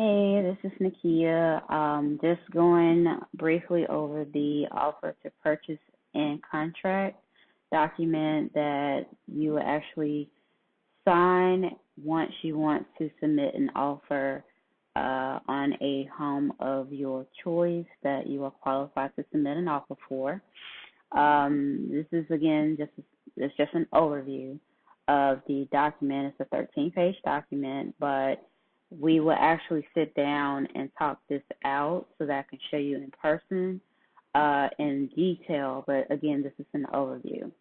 Hey, this is Nakia. Just going briefly over the offer to purchase and contract document that you will actually sign once you want to submit an offer on a home of your choice that you are qualified to submit an offer for. This is again just an overview of the document. It's a 13-page document, but we will actually sit down and talk this out so that I can show you in person in detail. But again, this is an overview.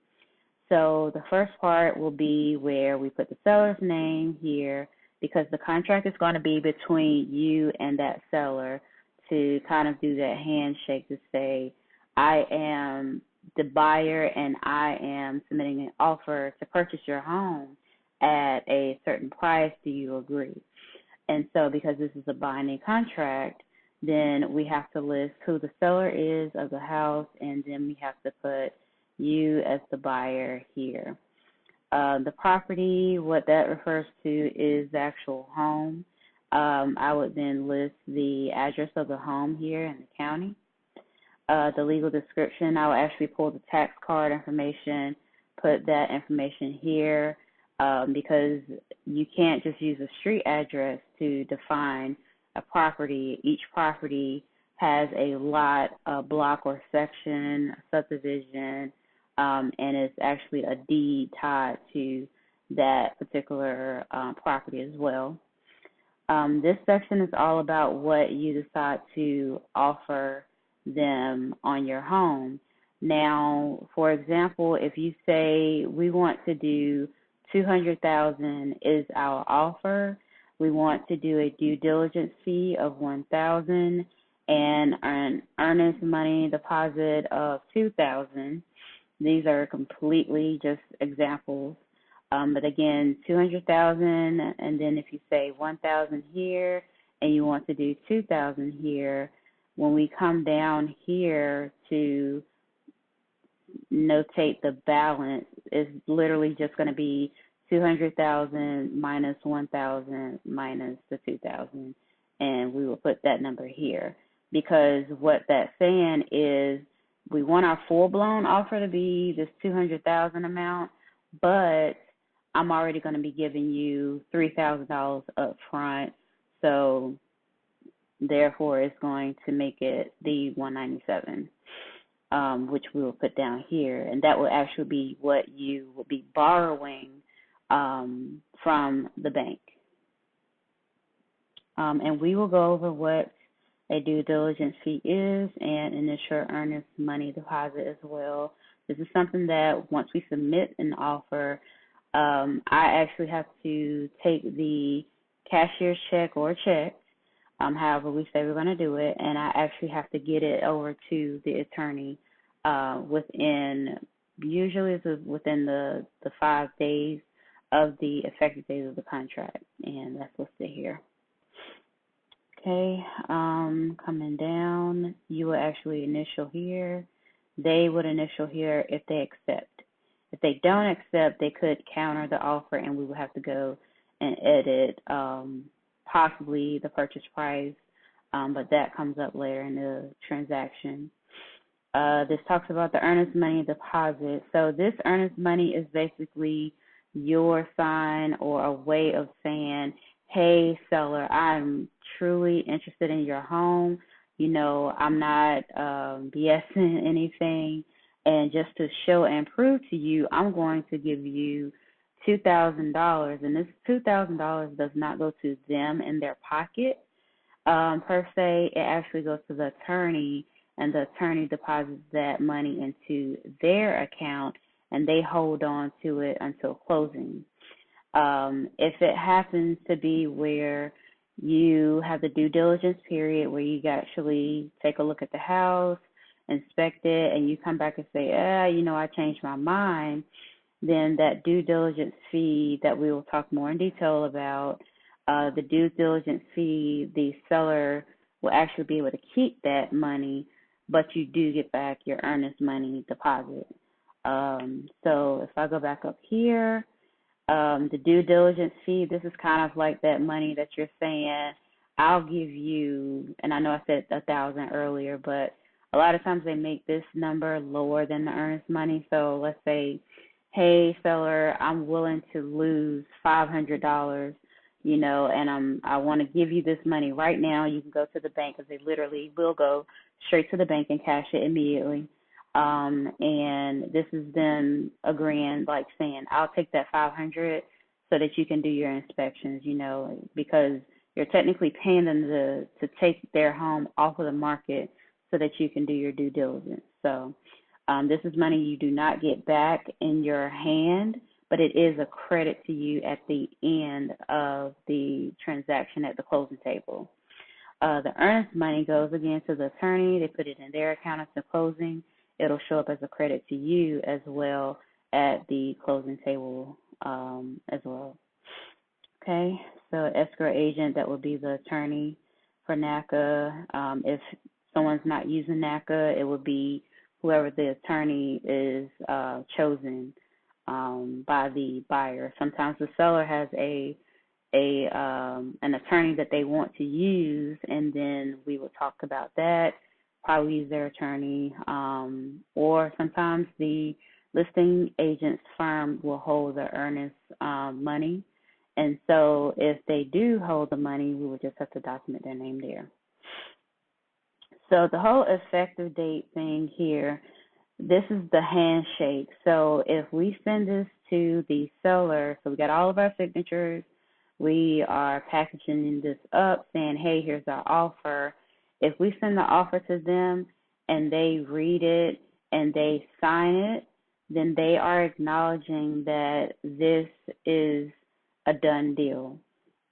So the first part will be where we put the seller's name here because the contract is going to be between you and that seller to kind of do that handshake to say, I am the buyer and I am submitting an offer to purchase your home at a certain price. Do you agree? And so because this is a binding contract, then we have to list who the seller is of the house, and then we have to put you as the buyer here. The property, what that refers to is the actual home. I would then list the address of the home here in the county. The legal description, I will actually pull the tax card information, put that information here, because you can't just use a street address to define a property. Each property has a lot, a block or section, a subdivision, and it's actually a deed tied to that particular property as well. This section is all about what you decide to offer them on your home. Now, for example, if you say we want to do 200,000 is our offer, we want to do a due diligence fee of 1,000 and an earnest money deposit of 2,000. These are completely just examples. But again, 200,000, and then if you say 1,000 here and you want to do 2,000 here, when we come down here to notate the balance, it's literally just going to be 200,000 minus 1,000 minus the 2,000, and we will put that number here because what that's saying is we want our full-blown offer to be this 200,000 amount, but I'm already going to be giving you $3,000 up front, so therefore it's going to make it the 197, which we will put down here, and that will actually be what you will be borrowing from the bank. And we will go over what a due diligence fee is and initial earnest money deposit as well. This is something that once we submit an offer, I actually have to take the cashier's check or check, however we say we're going to do it, and I actually have to get it over to the attorney usually it's within the 5 days of the effective date of the contract, and that's listed here. Okay, coming down, you will actually initial here. They would initial here if they accept. If they don't accept, they could counter the offer, and we would have to go and edit possibly the purchase price, but that comes up later in the transaction. This talks about the earnest money deposit. So this earnest money is basically your sign or a way of saying, hey, seller, I'm truly interested in your home. You know, I'm not BSing anything. And just to show and prove to you, I'm going to give you $2,000. And this $2,000 does not go to them in their pocket per se. It actually goes to the attorney, and the attorney deposits that money into their account, and they hold on to it until closing. If it happens to be where you have the due diligence period where you actually take a look at the house, inspect it, and you come back and say, I changed my mind, then that due diligence fee that we will talk more in detail about, the due diligence fee, the seller will actually be able to keep that money, but you do get back your earnest money deposit. So if I go back up here, the due diligence fee, this is kind of like that money that you're saying, I'll give you, and I know I said 1,000 earlier, but a lot of times they make this number lower than the earnest money. So let's say, hey seller, I'm willing to lose $500, and I want to give you this money right now. You can go to the bank because they literally will go straight to the bank and cash it immediately. And this is them agreeing, like saying, I'll take that 500 so that you can do your inspections, because you're technically paying them to take their home off of the market so that you can do your due diligence. So this is money you do not get back in your hand, but it is a credit to you at the end of the transaction at the closing table. The earnest money goes again to the attorney. They put it in their account at the closing. It'll show up as a credit to you as well at the closing table as well. Okay, so escrow agent, that would be the attorney for NACA. If someone's not using NACA, it would be whoever the attorney is chosen by the buyer. Sometimes the seller has an attorney that they want to use, and then we will talk about that. Probably use their attorney, or sometimes the listing agent's firm will hold the earnest money. And so if they do hold the money, we would just have to document their name there. So the whole effective date thing here, this is the handshake. So if we send this to the seller, so we got all of our signatures, we are packaging this up saying, hey, here's our offer. If we send the offer to them and they read it and they sign it, then they are acknowledging that this is a done deal.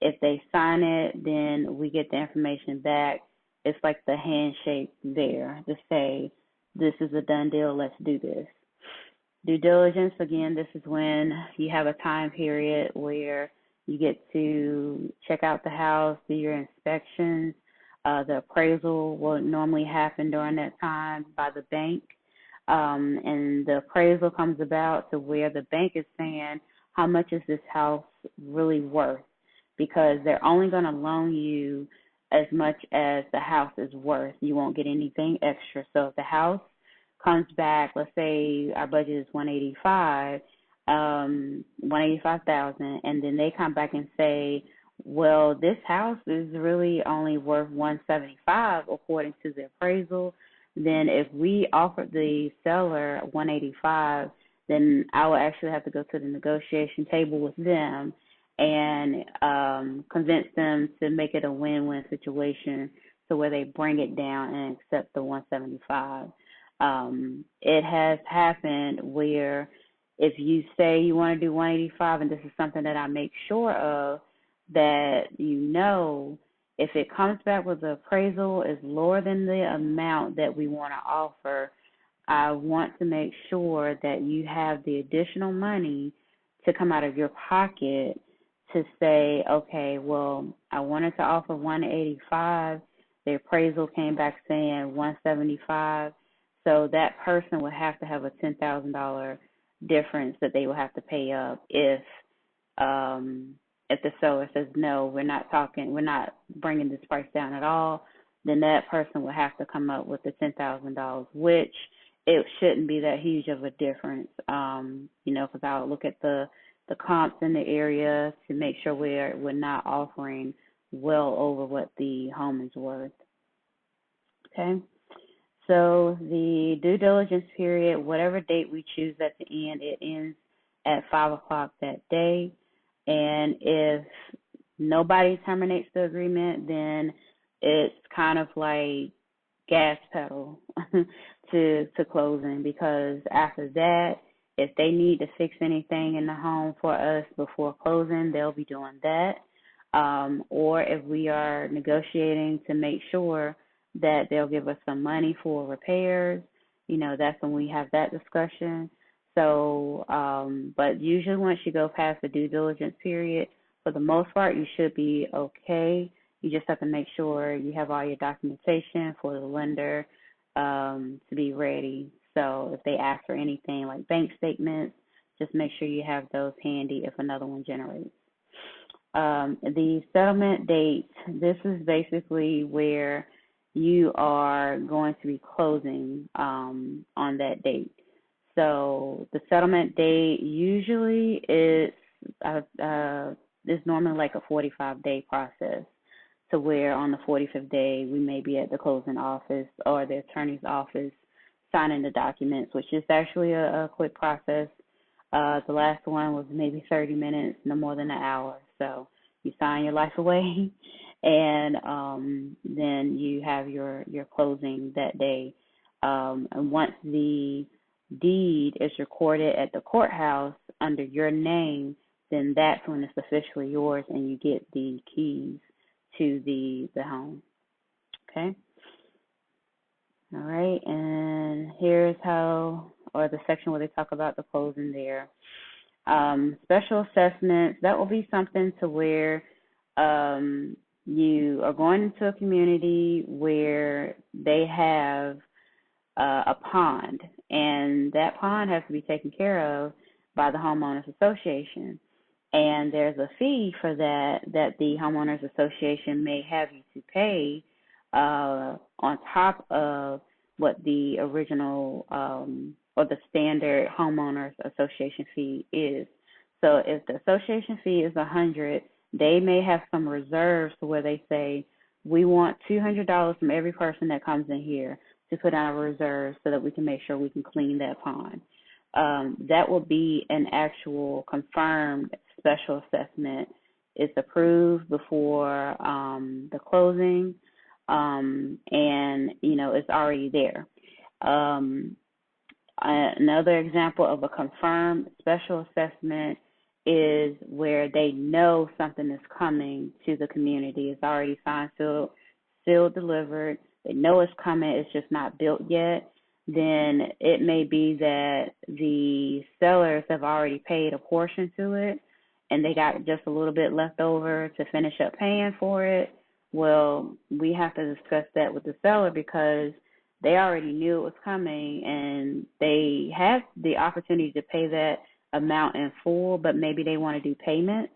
If they sign it, then we get the information back. It's like the handshake there to say, this is a done deal, let's do this. Due diligence, again, this is when you have a time period where you get to check out the house, do your inspections. The appraisal will normally happen during that time by the bank. And the appraisal comes about to where the bank is saying, how much is this house really worth? Because they're only going to loan you as much as the house is worth. You won't get anything extra. So if the house comes back, let's say our budget is 185, 185,000, and then they come back and say, well, this house is really only worth 175 according to the appraisal. Then if we offer the seller 185, then I will actually have to go to the negotiation table with them and convince them to make it a win-win situation, so where they bring it down and accept the 175. It has happened where if you say you want to do 185, and this is something that I make sure of, that if it comes back with the appraisal is lower than the amount that we want to offer, I want to make sure that you have the additional money to come out of your pocket to say, okay, well, I wanted to offer 185. The appraisal came back saying 175. So that person would have to have a $10,000 difference that they will have to pay up if the seller says, no, we're not bringing this price down at all. Then that person will have to come up with the $10,000, which it shouldn't be that huge of a difference, because I'll look at the comps in the area to make sure we're not offering well over what the home is worth. Okay, so the due diligence period, whatever date we choose at the end, it ends at 5 o'clock that day. And if nobody terminates the agreement, then it's kind of like gas pedal to closing, because after that, if they need to fix anything in the home for us before closing, they'll be doing that. Or if we are negotiating to make sure that they'll give us some money for repairs, that's when we have that discussion. So, but usually once you go past the due diligence period, for the most part, you should be okay. You just have to make sure you have all your documentation for the lender to be ready. So if they ask for anything like bank statements, just make sure you have those handy if another one generates. The settlement date, this is basically where you are going to be closing on that date. So the settlement date usually is normally like a 45-day process, to where on the 45th day we may be at the closing office or the attorney's office signing the documents, which is actually a quick process. The last one was maybe 30 minutes, no more than an hour. So you sign your life away, and then you have your closing that day. And once the deed is recorded at the courthouse under your name, then that's when it's officially yours, and you get the keys to the home. Okay. All right, and here's how, or the section where they talk about the closing there. Special assessments, that will be something to where you are going into a community where they have a pond, and that pond has to be taken care of by the homeowners association. And there's a fee for that the homeowners association may have you to pay on top of what the original or the standard homeowners association fee is. So if the association fee is $100, they may have some reserves to where they say, we want $200 from every person that comes in here to put on a reserve so that we can make sure we can clean that pond. That will be an actual confirmed special assessment. It's approved before the closing, and it's already there. Another example of a confirmed special assessment is where they know something is coming to the community. It's already signed, sealed, delivered. They know it's coming. It's just not built yet. Then it may be that the sellers have already paid a portion to it, and they got just a little bit left over to finish up paying for it. Well, we have to discuss that with the seller because they already knew it was coming, and they have the opportunity to pay that amount in full, but maybe they want to do payments.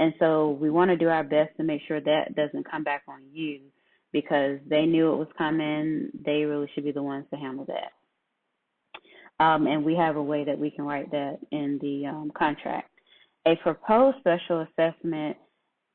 And so we want to do our best to make sure that doesn't come back on you, because they knew it was coming. They really should be the ones to handle that. And we have a way that we can write that in the contract. A proposed special assessment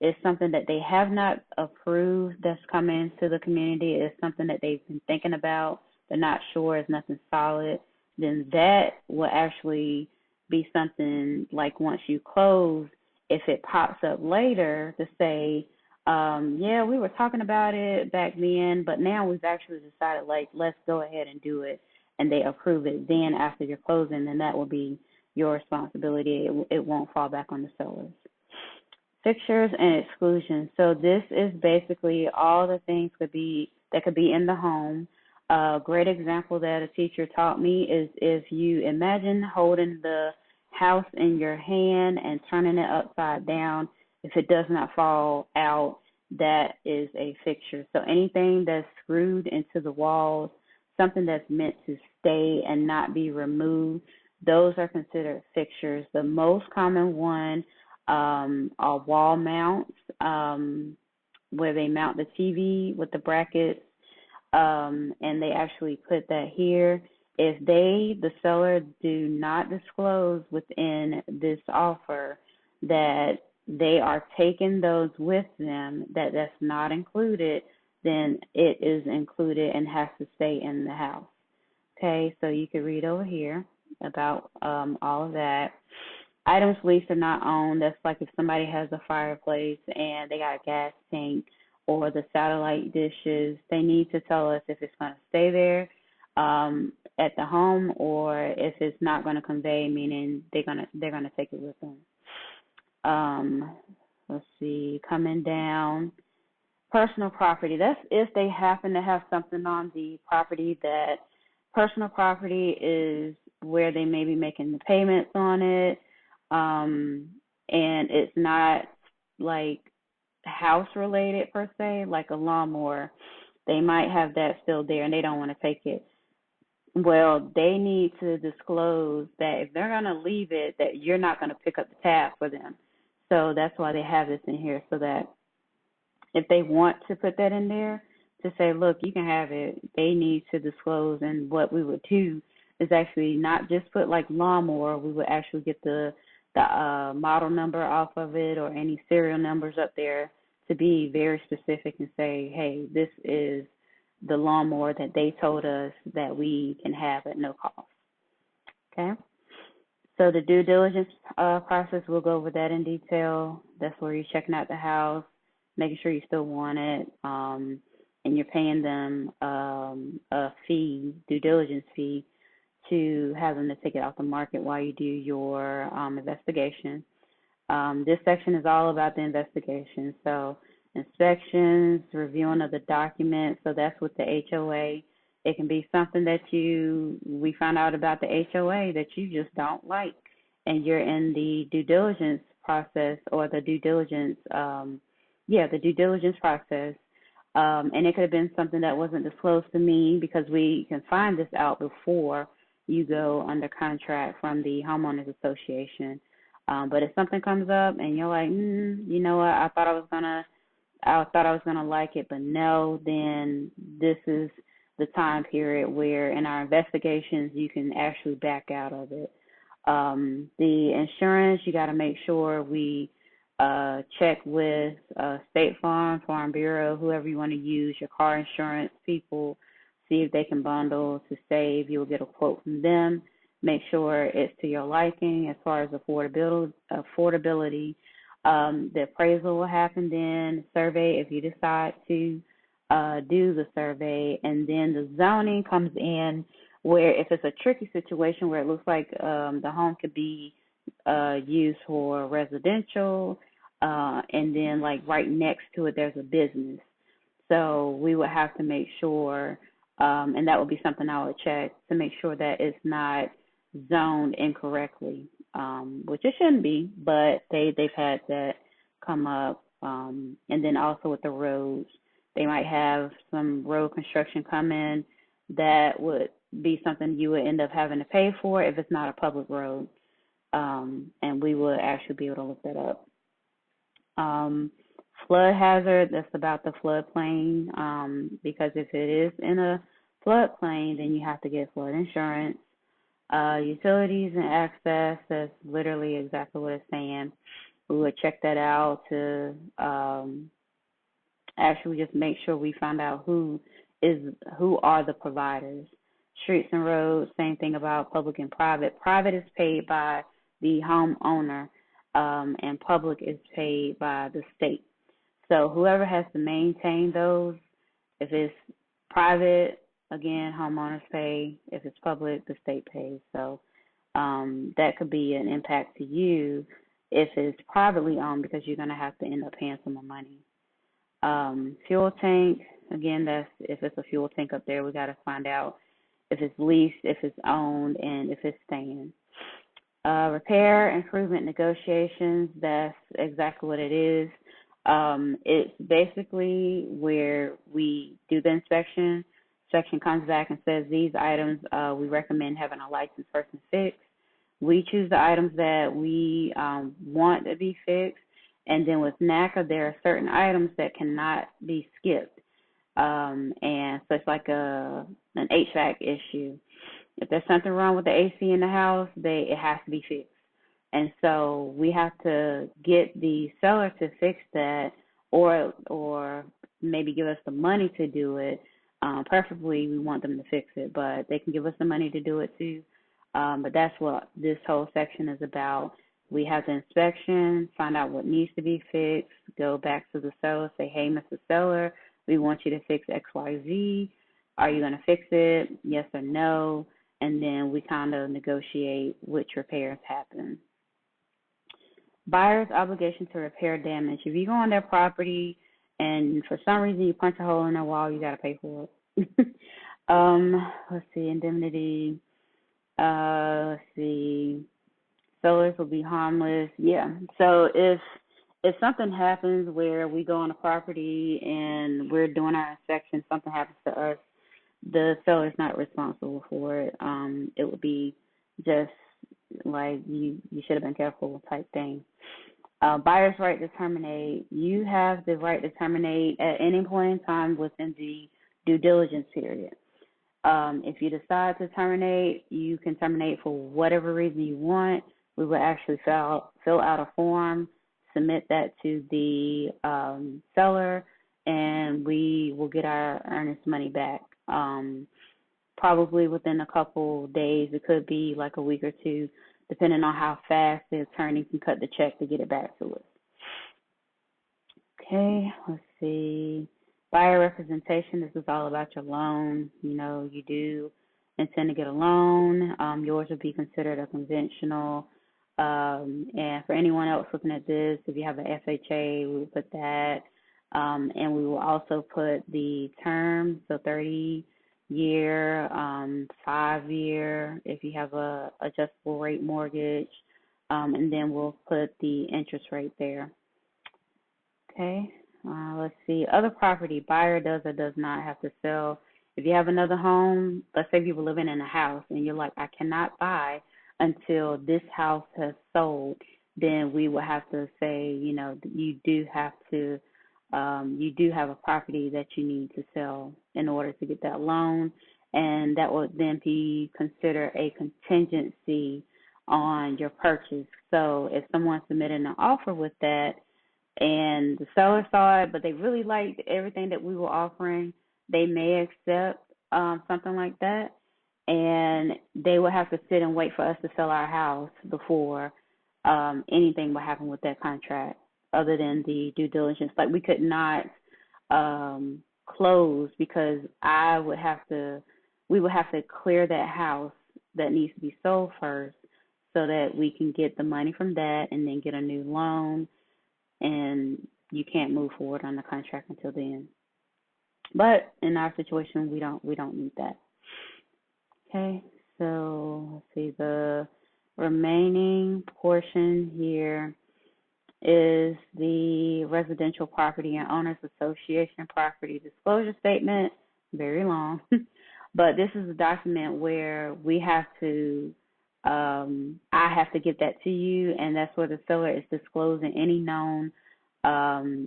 is something that they have not approved that's coming to the community. It's something that they've been thinking about. They're not sure. It's nothing solid. Then that will actually be something like once you close, if it pops up later to say, yeah, we were talking about it back then, but now we've actually decided, like, let's go ahead and do it, and they approve it then after your closing, then that will be your responsibility. It won't fall back on the sellers. Fixtures and exclusions. So this is basically all the things that could be in the home. A great example that a teacher taught me is if you imagine holding the house in your hand and turning it upside down. If it does not fall out, that is a fixture. So anything that's screwed into the walls, something that's meant to stay and not be removed, those are considered fixtures. The most common one are wall mounts, where they mount the TV with the brackets, and they actually put that here. If the seller, do not disclose within this offer that they are taking those with them, that's not included, then it is included and has to stay in the house. Okay, so you can read over here about all of that. Items leased or not owned, that's like if somebody has a fireplace and they got a gas tank or the satellite dishes, they need to tell us if it's going to stay there at the home, or if it's not going to convey, meaning they're gonna take it with them. Let's see, coming down, personal property. That's if they happen to have something on the property. That personal property is where they may be making the payments on it, and it's not like house related per se, like a lawnmower. They might have that still there and they don't want to take it. Well, they need to disclose that if they're going to leave it, that you're not going to pick up the tab for them. So that's why they have this in here, so that if they want to put that in there to say, look, you can have it, they need to disclose. And what we would do is actually not just put like lawnmower, we would actually get the model number off of it or any serial numbers up there to be very specific and say, hey, this is the lawnmower that they told us that we can have at no cost. Okay? So the due diligence process, we'll go over that in detail. That's where you're checking out the house, making sure you still want it, and you're paying them a fee, due diligence fee, to have them to take it off the market while you do your investigation. This section is all about the investigation. So inspections, reviewing of the documents. So that's with the HOA. It can be something that we found out about the HOA that you just don't like, and you're in the due diligence process or the due diligence, the due diligence process. And it could have been something that wasn't disclosed to me, because we can find this out before you go under contract from the homeowners association. But if something comes up and you're like, you know what, I thought I was gonna like it, but no, then this is the time period where in our investigations you can actually back out of it. The insurance, you got to make sure we check with State Farm, Farm Bureau, whoever you want to use, your car insurance people, see if they can bundle to save. You'll get a quote from them. Make sure it's to your liking as far as affordability. The appraisal will happen then, survey if you decide to do the survey, and then the zoning comes in where if it's a tricky situation where it looks like the home could be used for residential, and then like right next to it there's a business. So we would have to make sure, and that would be something I would check to make sure that it's not zoned incorrectly, which it shouldn't be, but they've had that come up. And then also with the roads, they might have some road construction come in that would be something you would end up having to pay for if it's not a public road. And we would actually be able to look that up. Flood hazard, that's about the floodplain, because if it is in a floodplain, then you have to get flood insurance. Utilities and access, that's literally exactly what it's saying. We would check that out to actually just make sure we find out who are the providers. Streets and roads, same thing about public and private. Private is paid by the homeowner, and public is paid by the state. So whoever has to maintain those, if it's private, again, homeowners pay. If it's public, the state pays. So that could be an impact to you if it's privately owned, because you're going to have to end up paying some more money. Fuel tank, again, that's if it's a fuel tank up there, we got to find out if it's leased, if it's owned, and if it's staying. Repair, improvement, negotiations, that's exactly what it is. It's basically where we do the inspection. Inspection comes back and says these items we recommend having a licensed person fix. We choose the items that we want to be fixed. And then with NACA, there are certain items that cannot be skipped. And so it's like an HVAC issue. If there's something wrong with the AC in the house, it has to be fixed. And so we have to get the seller to fix that, or maybe give us the money to do it. Preferably, we want them to fix it, but they can give us the money to do it too. But that's what this whole section is about. We have the inspection, find out what needs to be fixed, go back to the seller, say, hey, Mr. Seller, we want you to fix XYZ. Are you going to fix it? Yes or no? And then we kind of negotiate which repairs happen. Buyer's obligation to repair damage. If you go on their property and for some reason you punch a hole in their wall, you got to pay for it. Let's see, indemnity. Let's see, sellers will be harmless. Yeah. So if something happens where we go on a property and we're doing our inspection, something happens to us, the seller is not responsible for it. It would be just like you should have been careful type thing. Buyer's right to terminate. You have the right to terminate at any point in time within the due diligence period. If you decide to terminate, you can terminate for whatever reason you want. We will actually fill out a form, submit that to the seller, and we will get our earnest money back. Probably within a couple days. It could be like a week or two, depending on how fast the attorney can cut the check to get it back to us. Okay, let's see. Buyer representation. This is all about your loan. You do intend to get a loan. Yours would be considered a conventional. And for anyone else looking at this, if you have an FHA, we will put that. And we will also put the term, so 30-year, 5-year, if you have a adjustable rate mortgage. And then we'll put the interest rate there. Okay, let's see. Other property, buyer does or does not have to sell. If you have another home, let's say you were living in a house and you're like, I cannot buy until this house has sold, then we will have to say, you do have to, you do have a property that you need to sell in order to get that loan, and that would then be considered a contingency on your purchase. So if someone submitted an offer with that, and the seller saw it, but they really liked everything that we were offering, they may accept something like that, and they would have to sit and wait for us to sell our house before anything would happen with that contract other than the due diligence. Like we could not close because we would have to clear that house that needs to be sold first so that we can get the money from that and then get a new loan, and you can't move forward on the contract until then. But in our situation, we don't need that. Okay, so let's see, the remaining portion here is the residential property and owners association property disclosure statement. Very long, but this is a document where we have to I have to get that to you, and that's where the seller is disclosing any known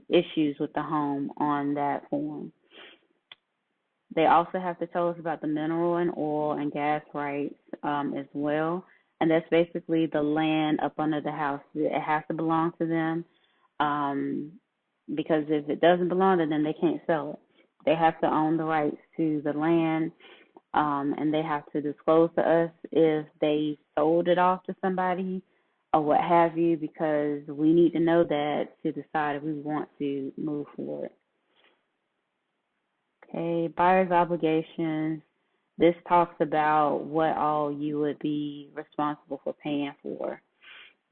issues with the home on that form. They also have to tell us about the mineral and oil and gas rights as well, and that's basically the land up under the house. It has to belong to them because if it doesn't belong to them, they can't sell it. They have to own the rights to the land. And they have to disclose to us if they sold it off to somebody or what have you, because we need to know that to decide if we want to move forward. Okay, buyer's obligations. This talks about what all you would be responsible for paying for.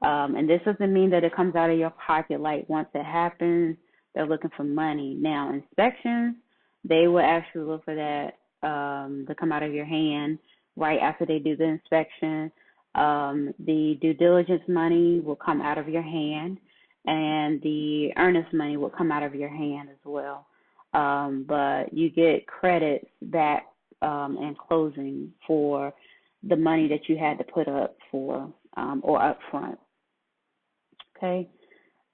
And this doesn't mean that it comes out of your pocket like once it happens, they're looking for money. Now, inspections, they will actually look for that to come out of your hand right after they do the inspection. The due diligence money will come out of your hand, and the earnest money will come out of your hand as well. But you get credits back in closing for the money that you had to put up for or up front. Okay.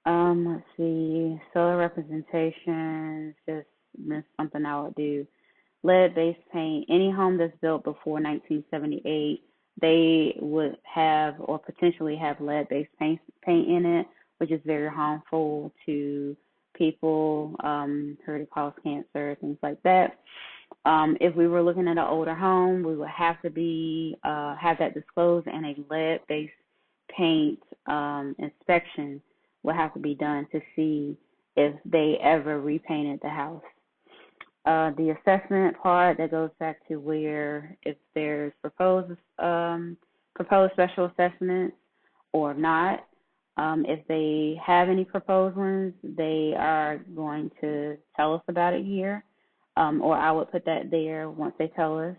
Let's see. Solar representation, just something I would do. Lead-based paint. Any home that's built before 1978, they would have or potentially have lead-based paint in it, which is very harmful to people. Heard it cause cancer, things like that. If we were looking at an older home, we would have to have that disclosed, and a lead-based paint inspection would have to be done to see if they ever repainted the house. The assessment part, that goes back to where if there's proposed special assessments or not. If they have any proposed ones, they are going to tell us about it here, or I would put that there once they tell us.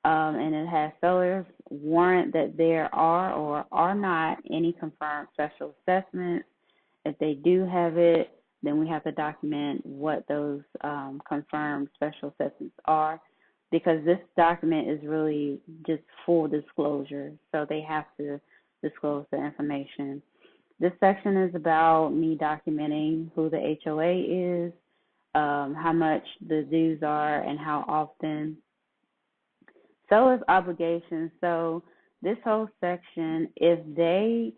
And it has sellers warrant that there are or are not any confirmed special assessments. If they do have it, then we have to document what those confirmed special assessments are, because this document is really just full disclosure, so they have to disclose the information. This section is about me documenting who the HOA is, how much the dues are, and how often. Seller's obligations. So this whole section, if they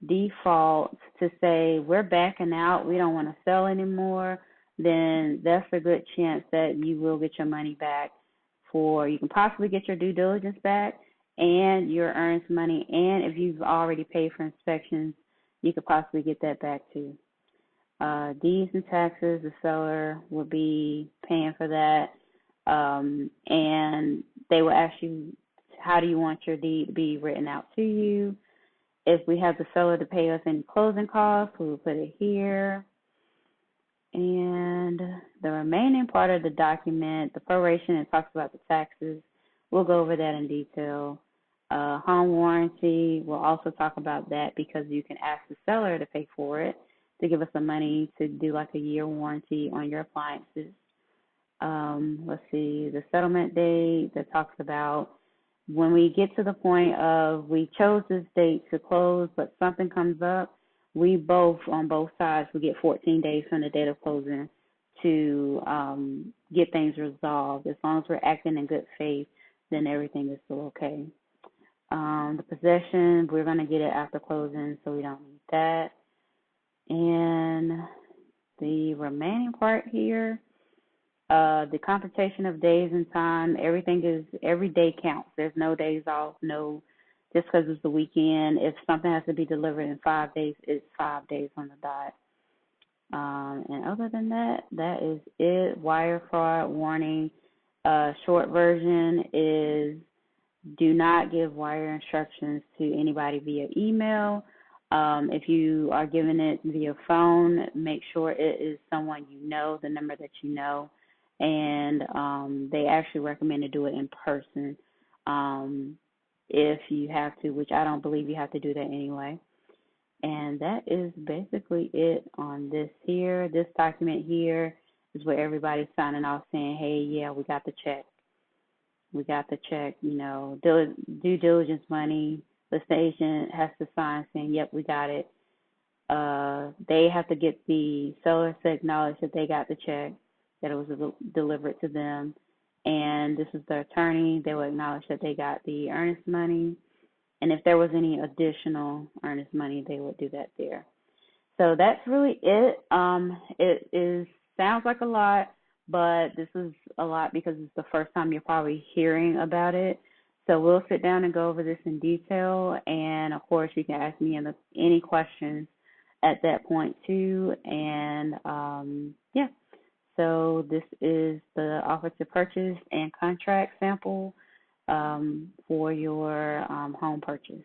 default to say we're backing out, we don't want to sell anymore, then that's a good chance that you will get your money back. You can possibly get your due diligence back and your earned money, and if you've already paid for inspections, you could possibly get that back too. Deeds and taxes, the seller will be paying for that, and they will ask you, how do you want your deed to be written out to you? If we have the seller to pay us any closing costs, we will put it here. And the remaining part of the document, the proration, it talks about the taxes. We'll go over that in detail. Home warranty, we'll also talk about that because you can ask the seller to pay for it, to give us the money to do like a year warranty on your appliances. Let's see, the settlement date that talks about when we get to the point of we chose this date to close, but something comes up, we both, on both sides, we get 14 days from the date of closing to get things resolved. As long as we're acting in good faith, then everything is still okay. The possession, we're going to get it after closing, so we don't need that. And the remaining part here, the computation of days and time, every day counts. There's no days off, just because it's the weekend. If something has to be delivered in 5 days, it's 5 days on the dot. And other than that, that is it. Wire fraud warning. Short version is do not give wire instructions to anybody via email. If you are giving it via phone, make sure it is someone you know, the number that you know, and they actually recommend to do it in person if you have to, which I don't believe you have to do that anyway. And that is basically it on this here. This document here is where everybody's signing off saying, hey, yeah, we got the check. We got the check, due diligence money. The agent has to sign saying, yep, we got it. They have to get the seller to acknowledge that they got the check, that it was delivered to them. And this is the attorney. They will acknowledge that they got the earnest money. And if there was any additional earnest money, they would do that there. So that's really it. Sounds like a lot, but this is a lot because it's the first time you're probably hearing about it. So we'll sit down and go over this in detail, and of course you can ask me any questions at that point too. And yeah, so this is the offer to purchase and contract sample for your home purchase.